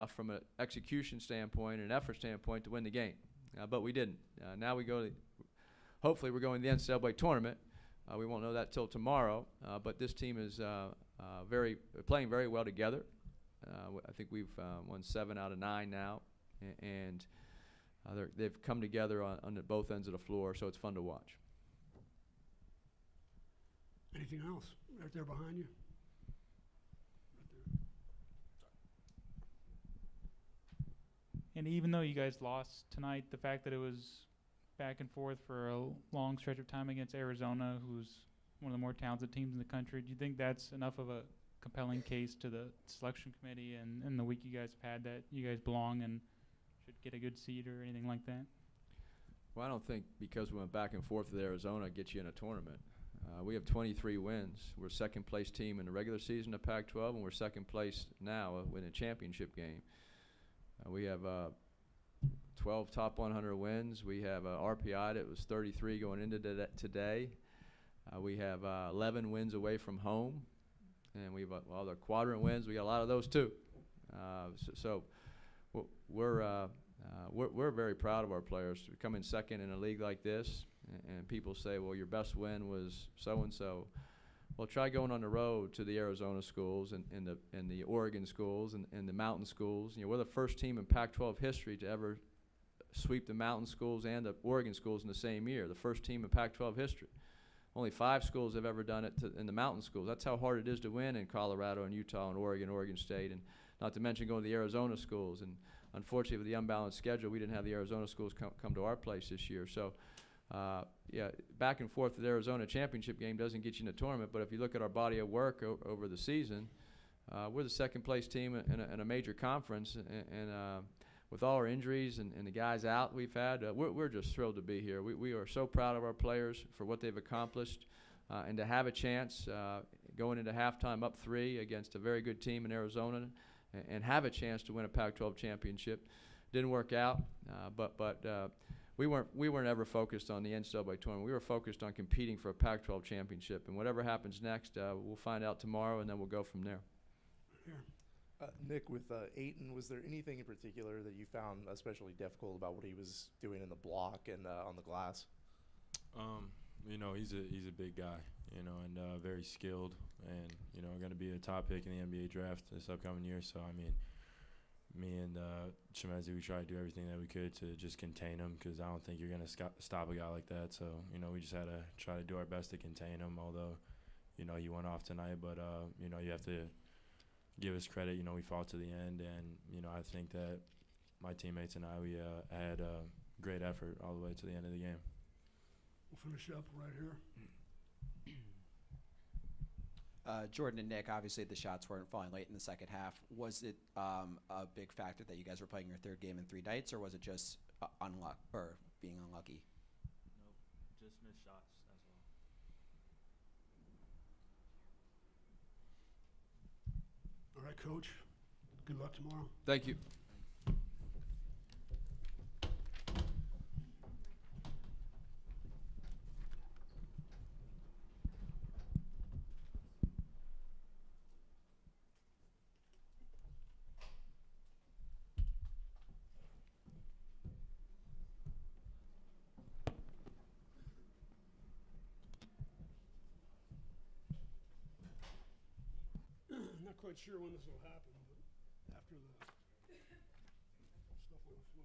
enough from an execution standpoint and an effort standpoint to win the game, but we didn't. Now we go to, hopefully we're going to the NCAA tournament. We won't know that till tomorrow, but this team is playing very well together. I think we've won 7 out of 9 now, and they've come together on both ends of the floor, so it's fun to watch. Anything else? Right there behind you. And even though you guys lost tonight, the fact that it was back and forth for a long stretch of time against Arizona, who's one of the more talented teams in the country, do you think that's enough of a compelling case to the selection committee and the week you guys have had that you guys belong and should get a good seed or anything like that? Well, I don't think because we went back and forth with Arizona gets you in a tournament. We have 23 wins. We're second place team in the regular season of Pac-12, and we're second place now in a championship game. We have 12 top 100 wins. We have RPI that was 33 going into today. We have 11 wins away from home, and we have all the quadrant wins. We got a lot of those too. So we're very proud of our players to come in second in a league like this. And people say, well, your best win was so and so. Well, try going on the road to the Arizona schools and the Oregon schools and the mountain schools. You know, we're the first team in Pac-12 history to ever sweep the mountain schools and the Oregon schools in the same year. The first team in Pac-12 history. Only 5 schools have ever done it in the mountain schools. That's how hard it is to win in Colorado and Utah and Oregon State, and not to mention going to the Arizona schools. And unfortunately, with the unbalanced schedule, we didn't have the Arizona schools come to our place this year. So. Yeah, back and forth with the Arizona championship game doesn't get you in the tournament, but if you look at our body of work over the season, we're the second place team in a major conference, and with all our injuries and the guys out we've had, we're just thrilled to be here. We are so proud of our players for what they've accomplished, and to have a chance going into halftime up 3 against a very good team in Arizona, and have a chance to win a Pac-12 championship. Didn't work out, but we weren't ever focused on the NCAA tournament. We were focused on competing for a Pac-12 championship, and whatever happens next, we'll find out tomorrow, and then we'll go from there. Nick, with Ayton, was there anything in particular that you found especially difficult about what he was doing in the block and on the glass? You know, he's a big guy, you know, and very skilled, and you know, going to be a top pick in the NBA draft this upcoming year. So I mean, me and Chemezi, we tried to do everything that we could to just contain him, because I don't think you're going to stop a guy like that. So, you know, we just had to try to do our best to contain him, although, you know, he went off tonight. But, you know, you have to give us credit. You know, we fought to the end, and, you know, I think that my teammates and I, we had a great effort all the way to the end of the game. We'll finish up right here. Jordan and Nick, obviously the shots weren't falling late in the second half. Was it a big factor that you guys were playing your third game in 3 nights, or was it just being unlucky? Nope, just missed shots as well. All right, Coach. Good luck tomorrow. Thank you. Not quite sure when this will happen, but after the stuff on the floor.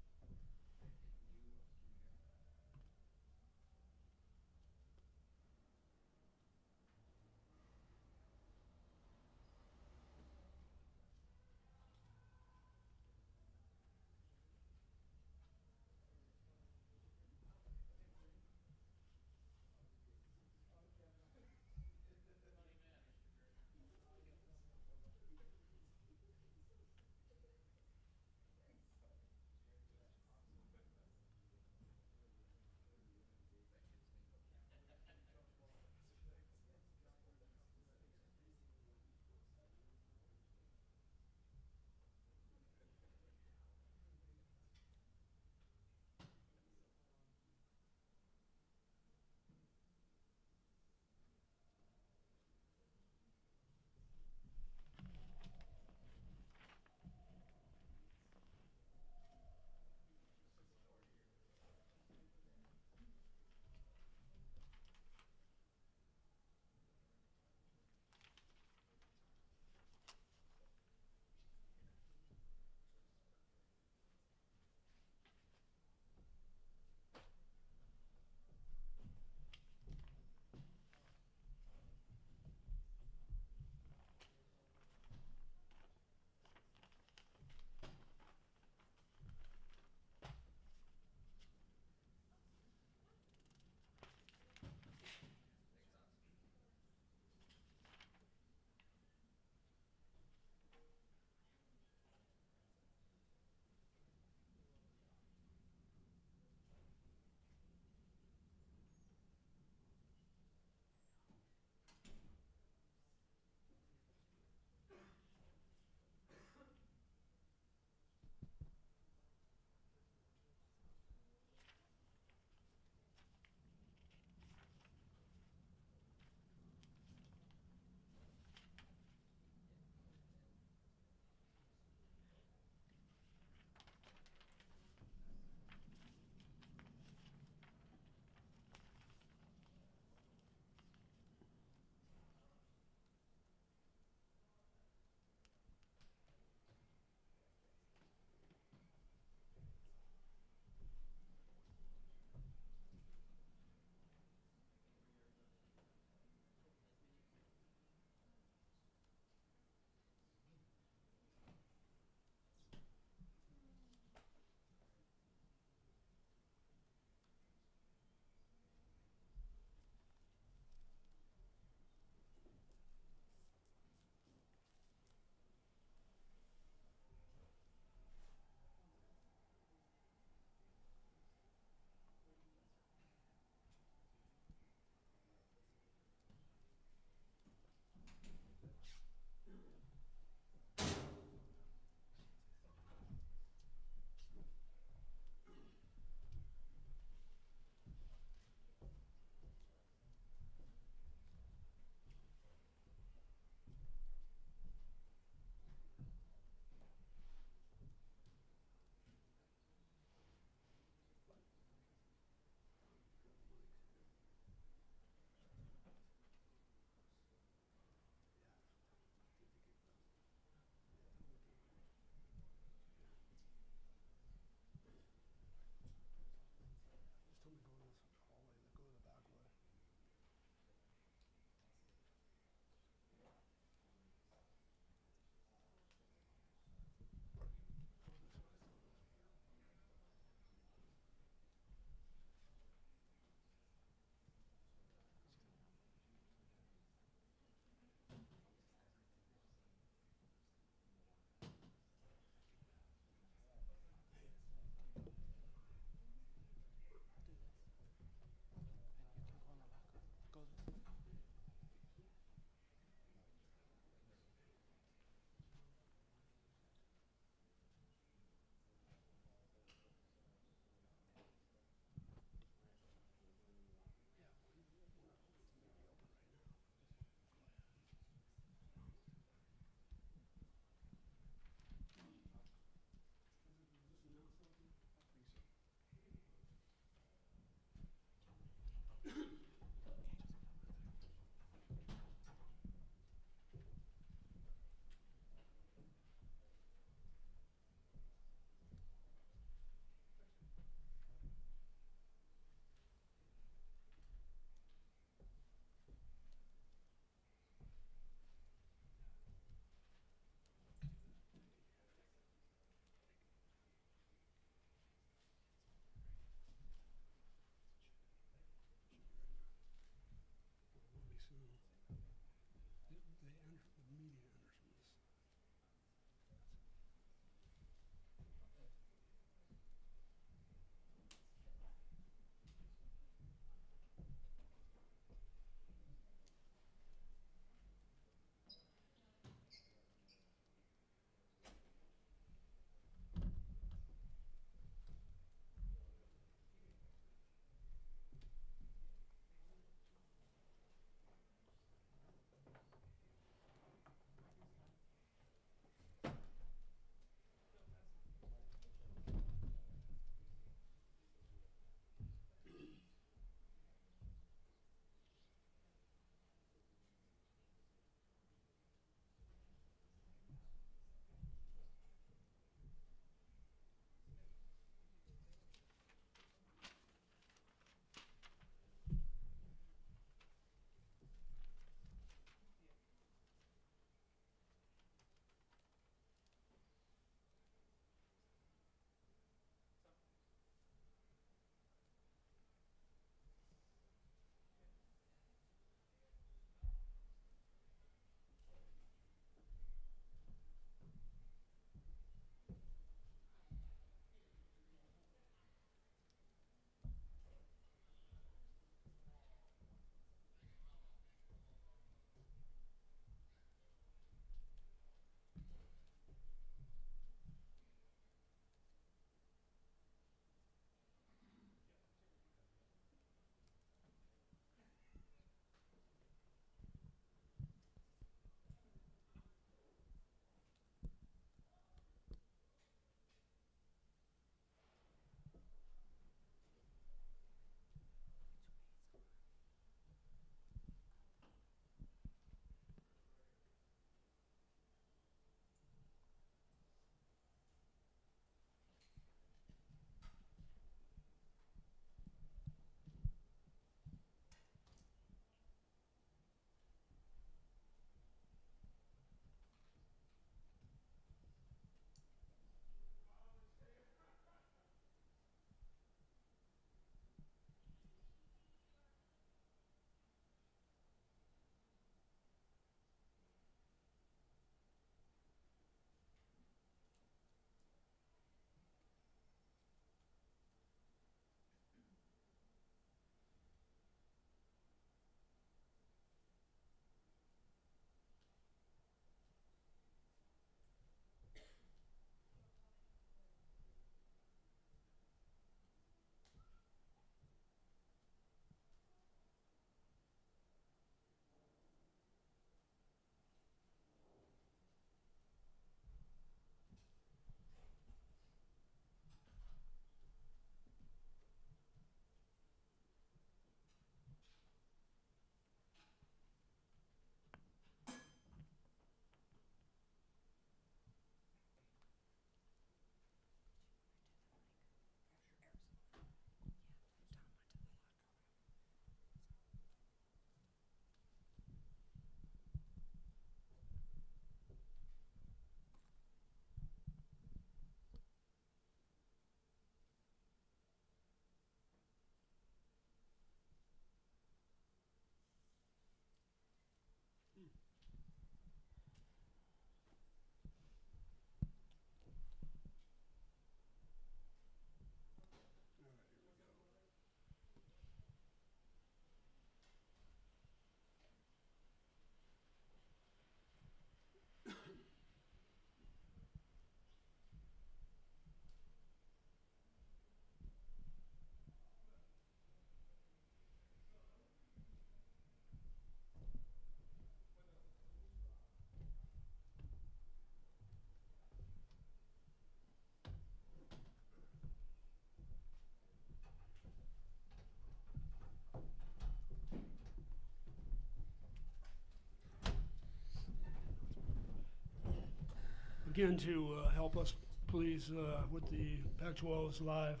Again, to help us, please, with the Pac-12's live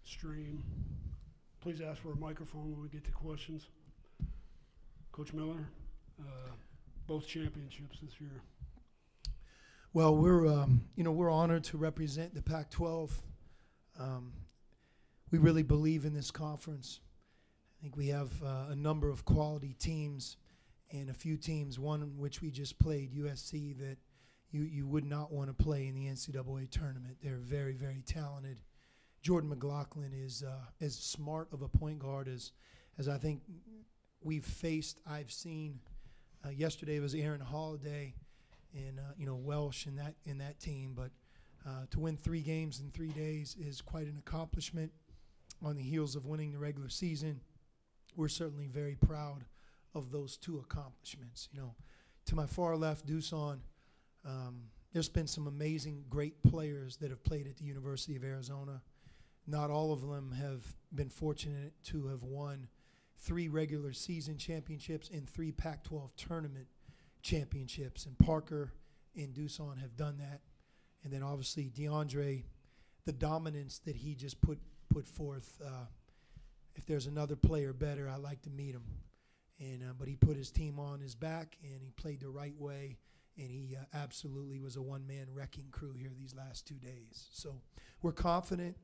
stream, please ask for a microphone when we get to questions. Coach Miller, both championships this year. Well, we're honored to represent the Pac-12. We really believe in this conference. I think we have a number of quality teams and a few teams, one in which we just played, USC, that you would not want to play in the NCAA tournament. They're very, very talented. Jordan McLaughlin is as smart of a point guard as I think I've seen. Yesterday was Aaron Holiday and Welsh in that team, but to win 3 games in 3 days is quite an accomplishment. On the heels of winning the regular season, we're certainly very proud of those 2 accomplishments. To my far left, Dusan, there's been some amazing, great players that have played at the University of Arizona. Not all of them have been fortunate to have won 3 regular season championships and 3 Pac-12 tournament championships. And Parker and Dusan have done that. And then obviously DeAndre, the dominance that he just put forth. If there's another player better, I'd like to meet him. But he put his team on his back, and he played the right way, and he absolutely was a one-man wrecking crew here these last 2 days. So we're confident.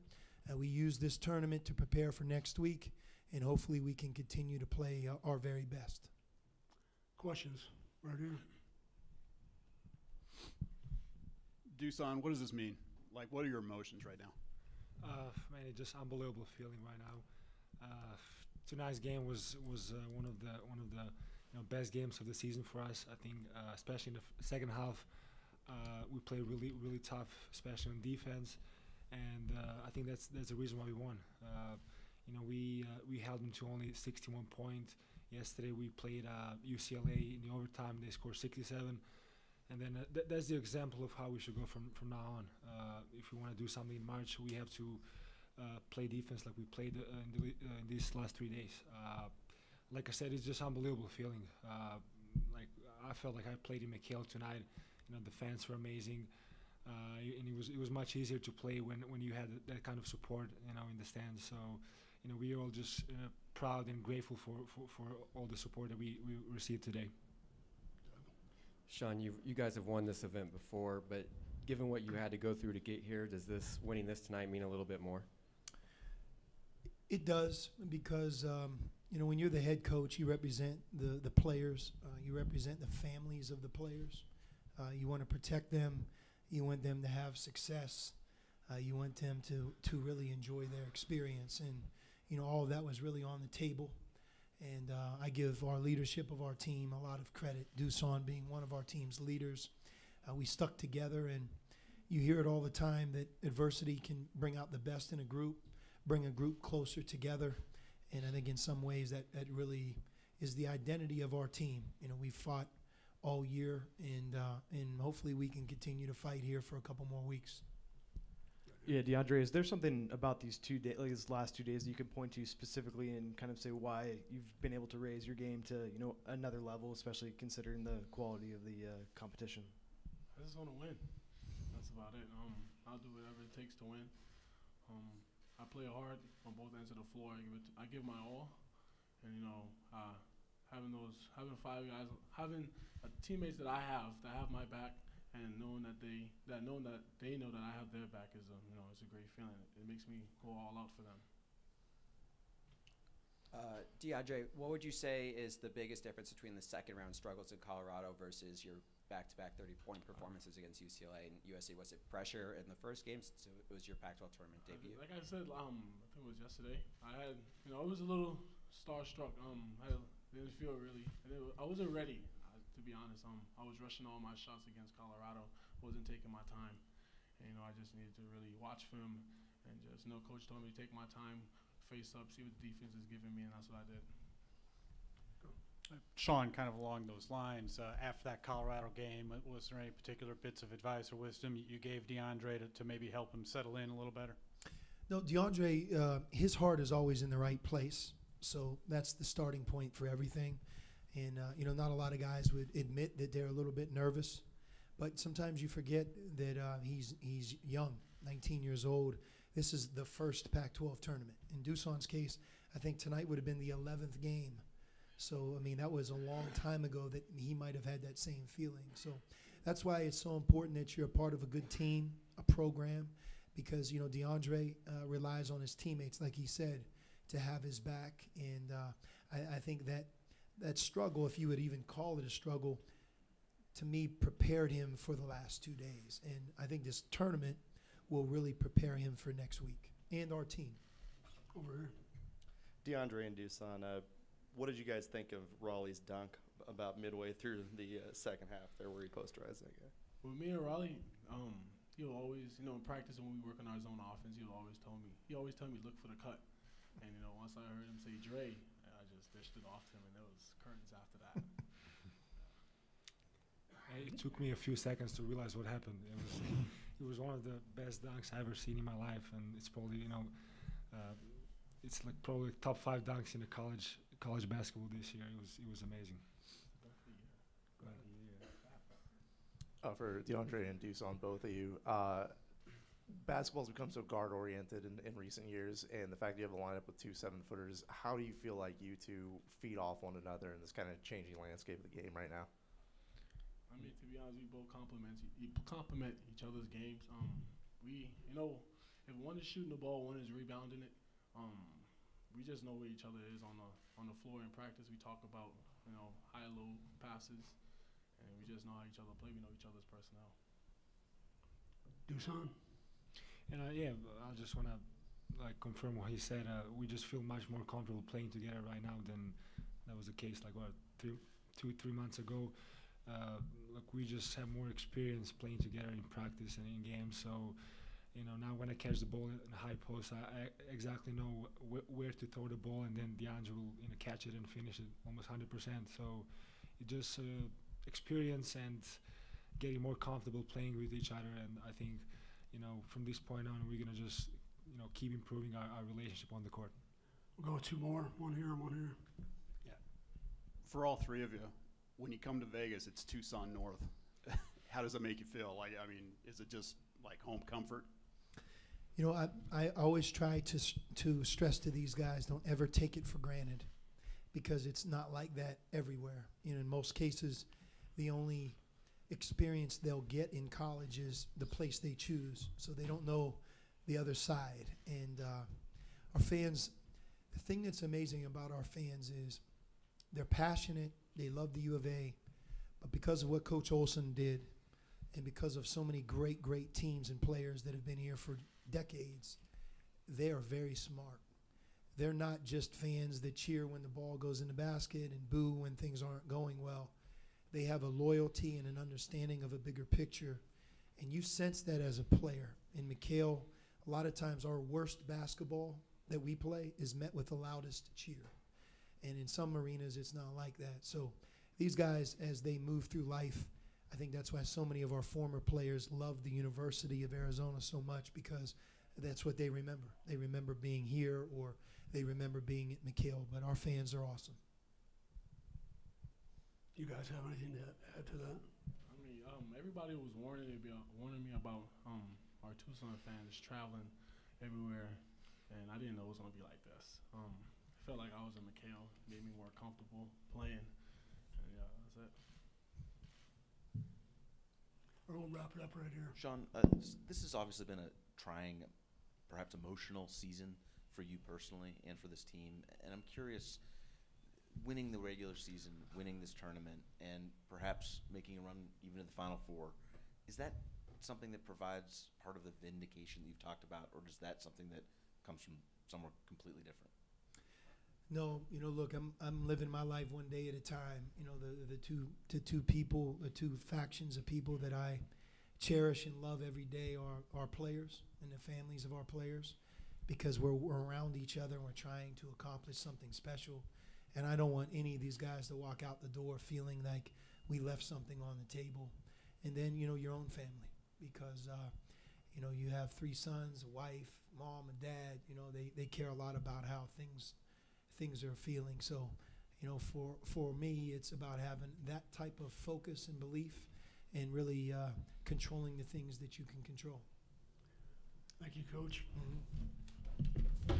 We use this tournament to prepare for next week, and hopefully we can continue to play our very best. Questions? Right here. Dusan, what does this mean? Like, what are your emotions right now? Man, it's just unbelievable feeling right now. Tonight's game was one of the best games of the season for us. I think, especially in the second half, we played really tough, especially on defense, and I think that's the reason why we won. We held them to only 61 points. Yesterday we played UCLA in the overtime. They scored 67. And then that's the example of how we should go from now on. If we want to do something in March, we have to play defense like we played in these last 3 days. Like I said, it's just unbelievable feeling. Like I felt like I played in McHale tonight. The fans were amazing, and it was much easier to play when you had that kind of support, in the stands. So, we are all just proud and grateful for all the support that we received today. Sean, you guys have won this event before, but given what you had to go through to get here, does winning this tonight mean a little bit more? It does, because when you're the head coach, you represent the players, you represent the families of the players. You want to protect them, you want them to have success, you want them to really enjoy their experience, and all of that was really on the table. And I give our leadership of our team a lot of credit, Dusan being one of our team's leaders. We stuck together, and you hear it all the time that adversity can bring out the best in a group, bring a group closer together. And I think in some ways that really is the identity of our team. We fought all year, and hopefully we can continue to fight here for a couple more weeks. Yeah, DeAndre, is there something about these last 2 days that you could point to specifically and kind of say why you've been able to raise your game to another level, especially considering the quality of the competition? I just want to win. That's about it. I'll do whatever it takes to win. I play hard on both ends of the floor. I give my all, and having 5 guys, having teammates that I have my back. And knowing that they know that I have their back is it's a great feeling. It makes me go all out for them. DeAndre, what would you say is the biggest difference between the second round struggles in Colorado versus your back-to-back 30-point performances against UCLA and USC? Was it pressure in the first game since it was your Pac-12 tournament debut? Like I said, I think it was yesterday. I had, it was a little starstruck. I didn't feel really. I wasn't ready. To be honest, I was rushing all my shots against Colorado, wasn't taking my time. And, I just needed to really watch film and just, Coach told me to take my time, face up, see what the defense is giving me, and that's what I did. Sean, kind of along those lines, after that Colorado game, was there any particular bits of advice or wisdom you gave DeAndre to maybe help him settle in a little better? No, DeAndre, his heart is always in the right place, so that's the starting point for everything. And, not a lot of guys would admit that they're a little bit nervous. But sometimes you forget that he's young, 19 years old. This is the first Pac-12 tournament. In Duson's case, I think tonight would have been the 11th game. So, I mean, that was a long time ago that he might have had that same feeling. So that's why it's so important that you're a part of a good team, a program, because, you know, DeAndre relies on his teammates, like he said, to have his back. And I think that struggle, if you would even call it a struggle, to me, prepared him for the last 2 days. And I think this tournament will really prepare him for next week and our team. Over here. DeAndre and Duson, what did you guys think of Raleigh's dunk about midway through the second half there where he posterized that guy? With me and Raleigh, he'll always, in practice when we work on our zone offense, he always tell me, look for the cut. And, once I heard him say Dre, I just dished it off to him, and there was curtains after that. It took me a few seconds to realize what happened. It was one of the best dunks I've ever seen in my life, and it's probably, it's like probably top 5 dunks in the college basketball this year. It was amazing. For DeAndre and Duson, both of you, basketball's become so guard-oriented in recent years, and the fact that you have a lineup with 2 7-footers, how do you feel like you two feed off one another in this kind of changing landscape of the game right now? I mean, to be honest, we both complement each other's games. We, if one is shooting the ball, one is rebounding it. We just know where each other is on the floor in practice. We talk about high low passes, and we just know how each other play. We know each other's personnel. Dusan? And I just want to confirm what he said. We just feel much more comfortable playing together right now than that was the case 2-3 months ago. We just have more experience playing together in practice and in games. So, now when I catch the ball in the high post, I exactly know where to throw the ball, and then DeAndre will catch it and finish it almost 100%. So, it just experience and getting more comfortable playing with each other. And I think, from this point on, we're gonna just keep improving our relationship on the court. We'll go with 2 more, one here and one here. Yeah. For all 3 of you, when you come to Vegas, it's Tucson North. How does that make you feel? Is it just like home comfort? I always try to stress to these guys, don't ever take it for granted, because it's not like that everywhere. In most cases, the only experience they'll get in college is the place they choose, so they don't know the other side. And our fans, the thing that's amazing about our fans is they're passionate, they love the U of A, but because of what Coach Olson did and because of so many great, great teams and players that have been here for decades, they are very smart. They're not just fans that cheer when the ball goes in the basket and boo when things aren't going well. They have a loyalty and an understanding of a bigger picture, and you sense that as a player. In McHale, a lot of times our worst basketball that we play is met with the loudest cheer. And in some arenas, it's not like that. So these guys, as they move through life, I think that's why so many of our former players love the University of Arizona so much, because that's what they remember. They remember being here, or they remember being at McHale. But our fans are awesome. You guys have anything to add to that? Everybody was warning me about our Tucson fans traveling everywhere, and I didn't know it was going to be like this. I felt like I was in McHale, made me more comfortable playing, and that's it. We'll wrap it up right here. Sean, this has obviously been a trying, perhaps emotional season for you personally and for this team, and I'm curious, winning the regular season, winning this tournament, and perhaps making a run even to the Final Four, is that something that provides part of the vindication that you've talked about, or is that something that comes from somewhere completely different? No, look, I'm living my life one day at a time. The two people, the 2 factions of people that I cherish and love every day are our players and the families of our players, because we're around each other and we're trying to accomplish something special. And I don't want any of these guys to walk out the door feeling like we left something on the table. And then, your own family, because, you have 3 sons, a wife, mom, and dad. They care a lot about how things are feeling. So, for me, it's about having that type of focus and belief and really controlling the things that you can control. Thank you, Coach. Mhm.